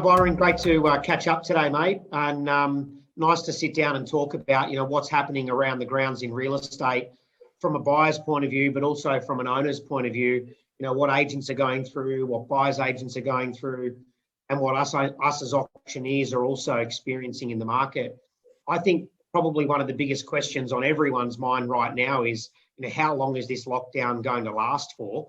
Byron, great to catch up today, mate, and nice to sit down and talk about, what's happening around the grounds in real estate from a buyer's point of view, but also from an owner's point of view, what agents are going through, what buyers agents are going through, and what us as auctioneers are also experiencing in the market. I think probably one of the biggest questions on everyone's mind right now is, how long is this lockdown going to last for?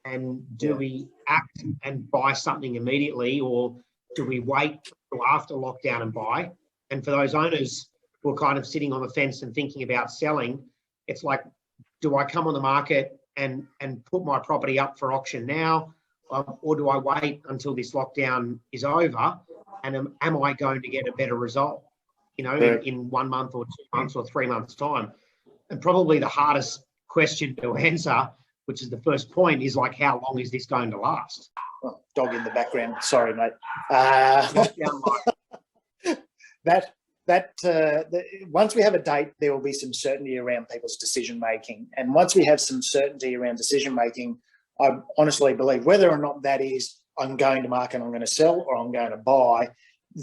And do we act and buy something immediately, or do we wait till after lockdown and buy? And for those owners who are kind of sitting on the fence and thinking about selling, it's like, do I come on the market and put my property up for auction now, or do I wait until this lockdown is over? And am I going to get a better result, in 1 month or 2 months or 3 months' time? And probably the hardest question to answer, which is the first point, is like, how long is this going to last? Oh, dog in the background. Sorry, mate. Once we have a date, there will be some certainty around people's decision making. And once we have some certainty around decision making, I honestly believe whether or not that is I'm going to market, I'm going to sell, or I'm going to buy,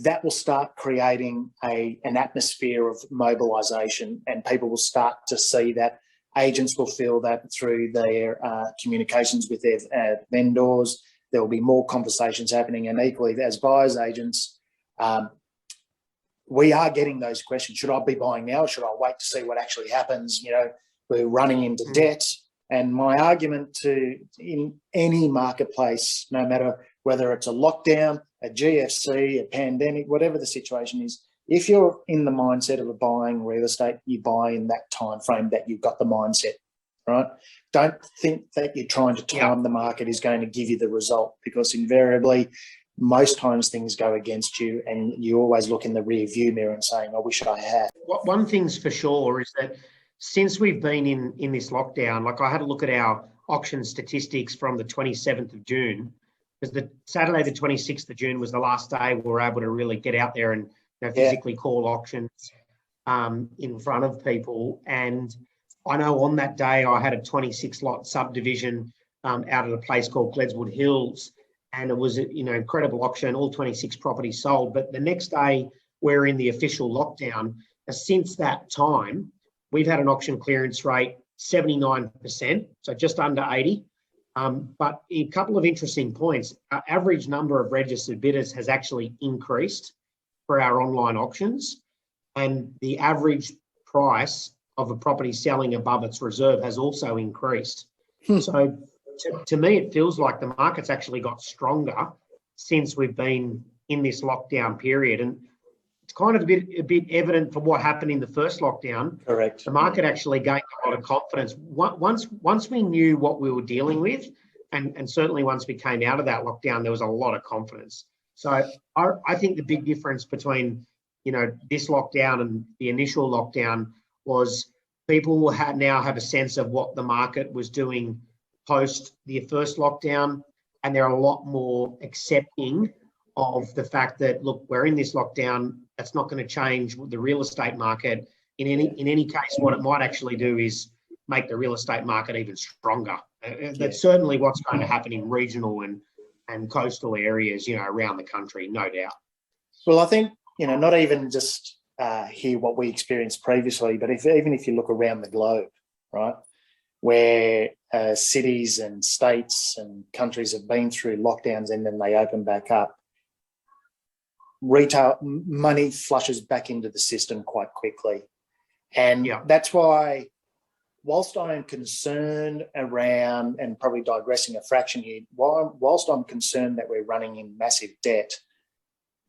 that will start creating an atmosphere of mobilisation, and people will start to see that. Agents will feel that through their communications with their vendors. There will be more conversations happening, and equally as buyers agents, we are getting those questions. Should I be buying now, or should I wait to see what actually happens? We're running into debt. And my argument in any marketplace, no matter whether it's a lockdown, a GFC, a pandemic, whatever the situation is, if you're in the mindset of buying real estate, you buy in that time frame that you've got the mindset, right? Don't think that you're trying to time the market is going to give you the result, because invariably, most times things go against you, and you always look in the rear view mirror and saying, I wish I had. One thing's for sure is that since we've been in this lockdown, like I had a look at our auction statistics from the 27th of June, because the Saturday, the 26th of June was the last day we were able to really get out there and physically call auctions in front of people. And I know on that day I had a 26-lot subdivision out at a place called Gledswood Hills, and it was an incredible auction, all 26 properties sold. But the next day we're in the official lockdown. Since that time, we've had an auction clearance rate 79%, so just under 80. But a couple of interesting points. Our average number of registered bidders has actually increased for our online auctions, and the average price of a property selling above its reserve has also increased. So to me, it feels like the market's actually got stronger since we've been in this lockdown period. And it's kind of a bit evident from what happened in the first lockdown. Correct. The market actually gained a lot of confidence. Once we knew what we were dealing with, and certainly once we came out of that lockdown, there was a lot of confidence. So I think the big difference between, this lockdown and the initial lockdown was people now have a sense of what the market was doing post the first lockdown, and they're a lot more accepting of the fact that, look, we're in this lockdown. That's not going to change the real estate market. In any case, what it might actually do is make the real estate market even stronger. That's certainly what's going to happen in regional and coastal areas, around the country, no doubt. Well, I think, not even just here what we experienced previously, but even if you look around the globe, right, where cities and states and countries have been through lockdowns and then they open back up, retail money flushes back into the system quite quickly. And that's why, whilst I am concerned around, and probably digressing a fraction here, whilst I'm concerned that we're running in massive debt,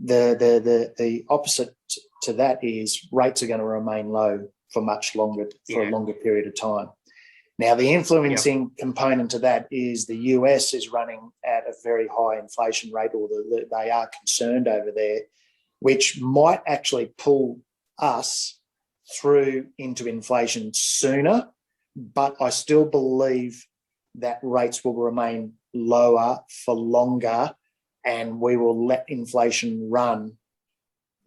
the opposite to that is rates are going to remain low for much longer, for a longer period of time. Now, the influencing component to that is the US is running at a very high inflation rate, or they are concerned over there, which might actually pull us through into inflation sooner. But I still believe that rates will remain lower for longer, and we will let inflation run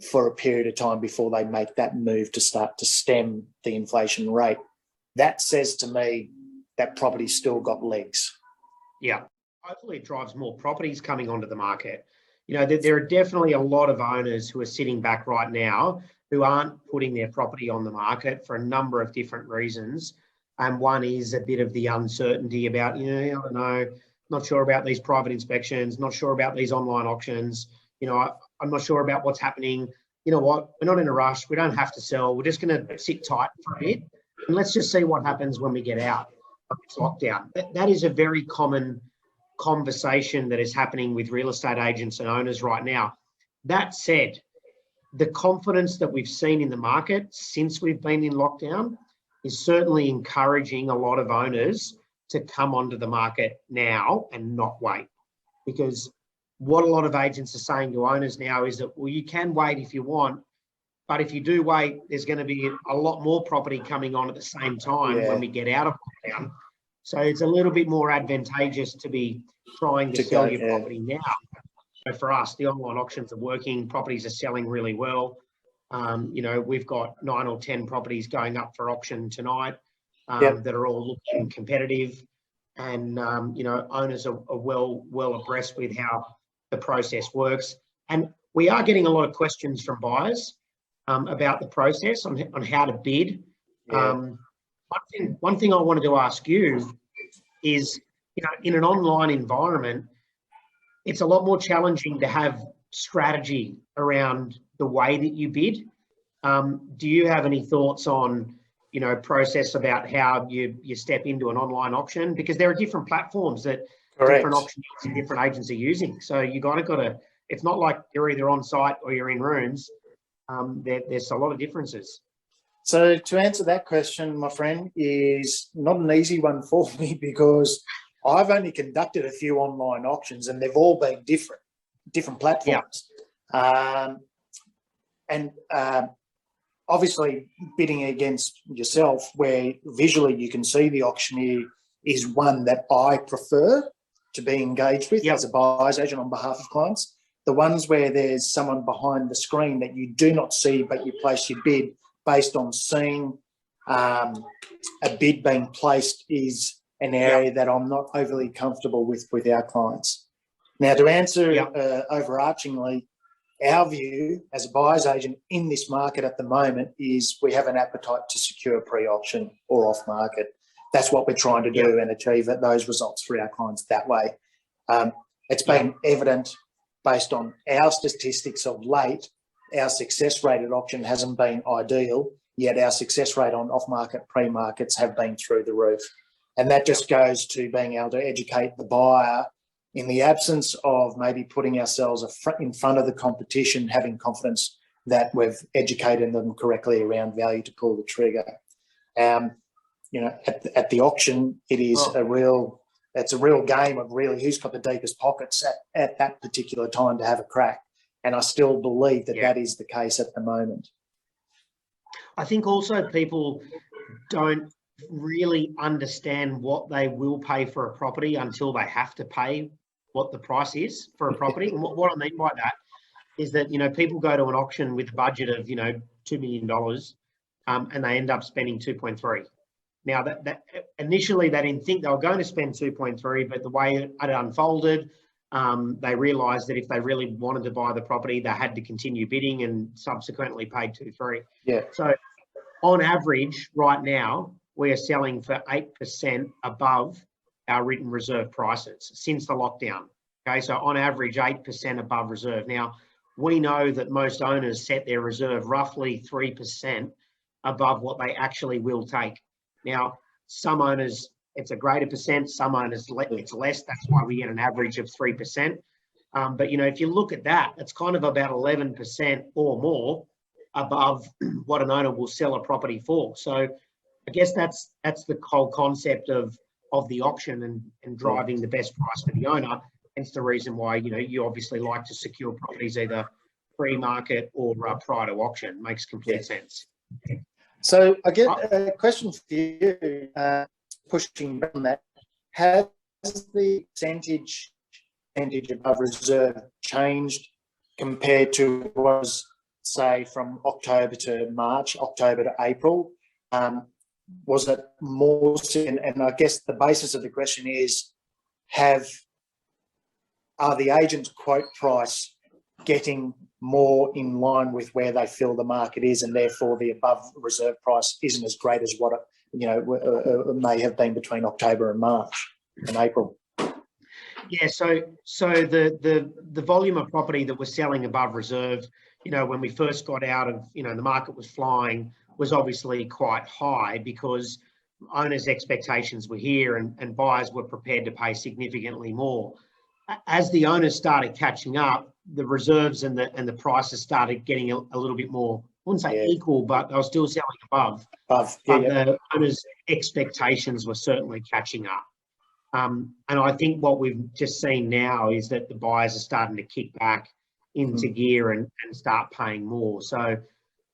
for a period of time before they make that move to start to stem the inflation rate. That says to me that property's still got legs. Yeah. Hopefully it drives more properties coming onto the market. you know, there are definitely a lot of owners who are sitting back right now who aren't putting their property on the market for a number of different reasons. And one is a bit of the uncertainty about, you know, I don't know, not sure about these private inspections, not sure about these online auctions. You know, I'm not sure about what's happening. You know what? We're not in a rush. We don't have to sell. We're just going to sit tight for a bit. And let's just see what happens when we get out of this lockdown. That is a very common conversation that is happening with real estate agents and owners right now. That said, the confidence that we've seen in the market since we've been in lockdown is certainly encouraging a lot of owners to come onto the market now and not wait. Because what a lot of agents are saying to owners now is that, well, you can wait if you want, but if you do wait, there's going to be a lot more property coming on at the same time when we get out of lockdown. So it's a little bit more advantageous to be trying to sell your property now. So for us, the online auctions are working. Properties are selling really well. You know, we've got 9 or 10 properties going up for auction tonight that are all looking competitive. And, you know, owners are well abreast with how the process works. And we are getting a lot of questions from buyers about the process on how to bid. One thing I wanted to ask you is, you know, in an online environment, it's a lot more challenging to have strategy around the way that you bid. Do you have any thoughts on, you know, process about how you step into an online auction? Because there are different platforms that different auctions and different agents are using. So you got to, it's not like you're either on site or you're in rooms. There's a lot of differences. So to answer that question, my friend, is not an easy one for me because I've only conducted a few online auctions and they've all been different platforms. Obviously bidding against yourself where visually you can see the auctioneer is one that I prefer to be engaged with as a buyer's agent on behalf of clients. The ones where there's someone behind the screen that you do not see but you place your bid based on seeing a bid being placed is an area that I'm not overly comfortable with our clients. Now, to answer overarchingly, our view as a buyer's agent in this market at the moment is we have an appetite to secure pre-auction or off-market. That's what we're trying to do and achieve those results for our clients that way. It's been evident based on our statistics of late, our success rate at auction hasn't been ideal, yet our success rate on off-market pre-markets have been through the roof. And that just goes to being able to educate the buyer in the absence of maybe putting ourselves in front of the competition, having confidence that we've educated them correctly around value to pull the trigger. You know, at the auction, it is it's a real game of really who's got the deepest pockets at that particular time to have a crack. And I still believe that that is the case at the moment. I think also people don't really understand what they will pay for a property until they have to pay what the price is for a property. And what I mean by that is that, you know, people go to an auction with a budget of, you know, $2 million and they end up spending 2.3. Now, that initially they didn't think they were going to spend 2.3, but the way it unfolded, they realised that if they really wanted to buy the property, they had to continue bidding and subsequently paid 2.3. Yeah. So on average, right now, we are selling for 8% above our written reserve prices since the lockdown. Okay, so on average, 8% above reserve. Now, we know that most owners set their reserve roughly 3% above what they actually will take. Now, some owners, it's a greater percent, some owners, it's less. That's why we get an average of 3%. But, you know, if you look at that, it's kind of about 11% or more above what an owner will sell a property for. So I guess that's the whole concept of the auction and driving the best price for the owner. Hence the reason why, you know, you obviously like to secure properties either pre-market or prior to auction. Makes complete sense. So I get a question for you, pushing on that. Has the percentage above reserve changed compared to what was, say, from October to March, October to April? Was it more? And I guess the basis of the question is, are the agent's quote price getting more in line with where they feel the market is, and therefore the above reserve price isn't as great as what it may have been between October and March and April. Yeah, so the volume of property that was selling above reserve, when we first got out of, the market was flying, was obviously quite high because owners' expectations were here and buyers were prepared to pay significantly more. As the owners started catching up, the reserves and the prices started getting a little bit more, I wouldn't say equal, but they were still selling above. The owners' expectations were certainly catching up. And I think what we've just seen now is that the buyers are starting to kick back into gear and start paying more. So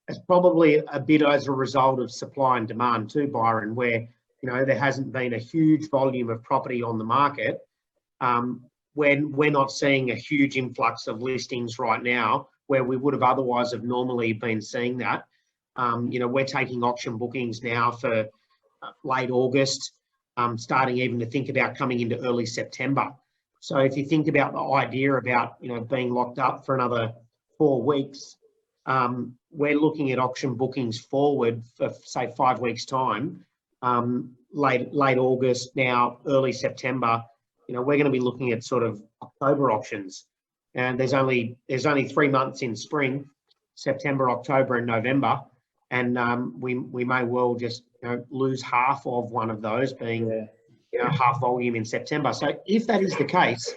it's probably a bit as a result of supply and demand too, Byron, where, there hasn't been a huge volume of property on the market. When we're not seeing a huge influx of listings right now, where we would have otherwise have normally been seeing that. We're taking auction bookings now for late August, starting even to think about coming into early September. So if you think about the idea about, being locked up for another 4 weeks, we're looking at auction bookings forward for, say, 5 weeks' time, late August, now early September. We're going to be looking at sort of October auctions, and there's only 3 months in spring, September, October, and November, and we may well just lose half of one of those, being half volume in September. So if that is the case,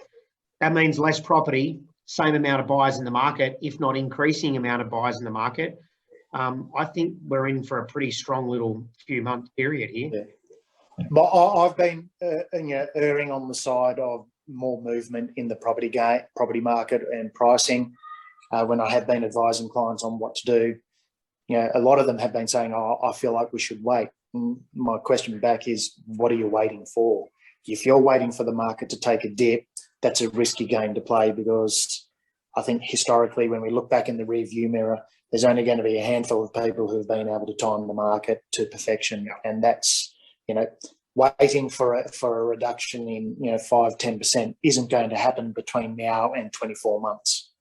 that means less property, same amount of buyers in the market, if not increasing amount of buyers in the market. I think we're in for a pretty strong little few month period here. Yeah. But I've been erring on the side of more movement in the property market and pricing when I have been advising clients on what to do. A lot of them have been saying, I feel like we should wait. And my question back is, what are you waiting for? If you're waiting for the market to take a dip, that's a risky game to play, because I think historically, when we look back in the rearview mirror, there's only going to be a handful of people who have been able to time the market to perfection. And that's, waiting for a reduction in 5-10% isn't going to happen between now and 24 months.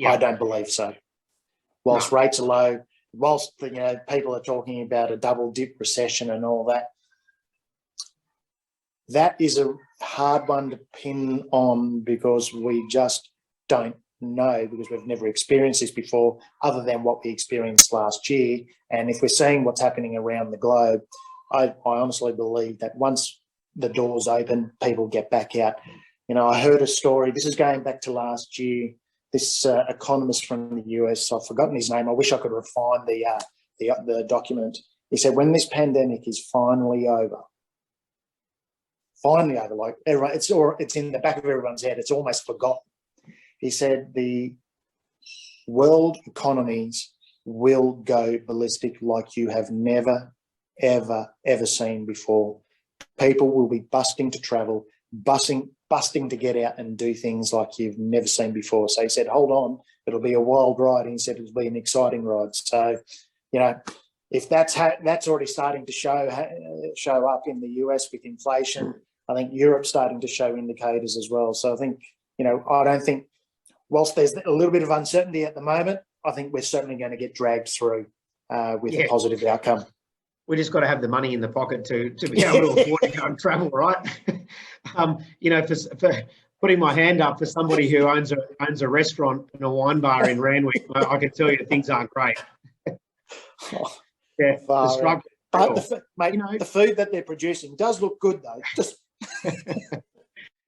I don't believe so. Whilst rates are low, whilst people are talking about a double dip recession and all that, that is a hard one to pin on, because we just don't know, because we've never experienced this before, other than what we experienced last year. And if we're seeing what's happening around the globe, I honestly believe that once the doors open, people get back out. I heard a story, this is going back to last year, this economist from the US, I've forgotten his name, I wish I could find the document. He said, when this pandemic is finally over, like everyone, it's in the back of everyone's head, it's almost forgotten. He said the world economies will go ballistic like you have never, ever seen before. People will be busting to travel, busting to get out and do things like you've never seen before. So he said, hold on, it'll be a wild ride. And he said it'll be an exciting ride. So, if that's already starting to show up in the US with inflation, I think Europe's starting to show indicators as well. So I think, I don't think, whilst there's a little bit of uncertainty at the moment, I think we're certainly going to get dragged through with a positive outcome. We just got to have the money in the pocket to be able to afford to go and travel, right? For putting my hand up for somebody who owns a restaurant and a wine bar in Randwick, I can tell you things aren't great. The struggle. But the food that they're producing does look good, though.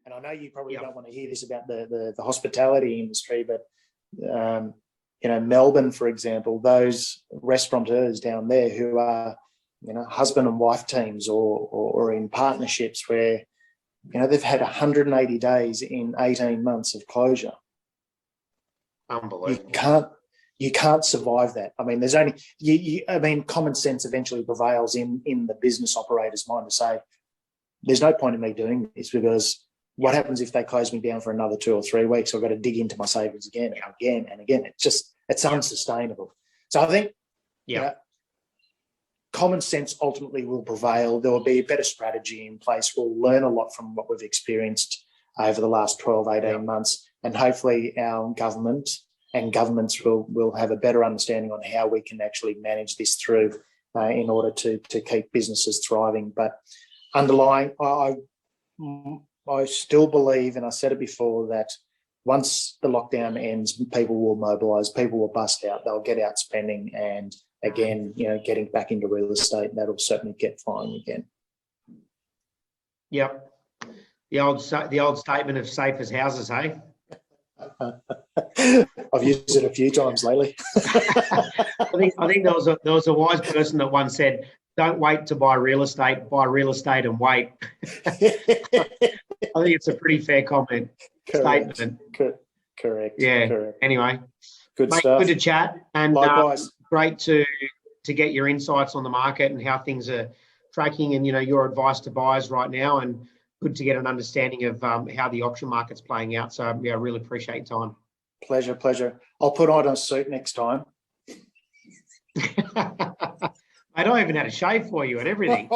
And I know you probably don't want to hear this about the hospitality industry, but Melbourne, for example, those restaurateurs down there who are husband and wife teams or in partnerships where they've had 180 days in 18 months of closure. Unbelievable. You can't survive that. I mean, there's only common sense eventually prevails in the business operator's mind to say, there's no point in me doing this, because what happens if they close me down for another 2 or 3 weeks? I've got to dig into my savings again and again and again. It's unsustainable. So I think common sense ultimately will prevail. There will be a better strategy in place. We'll learn a lot from what we've experienced over the last 12, 18 months. And hopefully our government and governments will have a better understanding on how we can actually manage this through in order to keep businesses thriving. But underlying, I still believe, and I said it before, that once the lockdown ends, people will mobilise, people will bust out, they'll get out spending, and again, getting back into real estate, that'll certainly get flying again. Yep. The old statement of safe as houses, hey? I've used it a few times lately. I think there was a wise person that once said, "Don't wait to buy real estate and wait." I think it's a pretty fair comment. Correct. Statement. Correct. Yeah. Correct. Anyway, good mate, stuff. good to chat, and likewise. Great to get your insights on the market and how things are tracking, and your advice to buyers right now, and good to get an understanding of how the auction market's playing out. So yeah, I really appreciate your time. Pleasure. I'll put on a suit next time. I don't even had a shave for you and everything.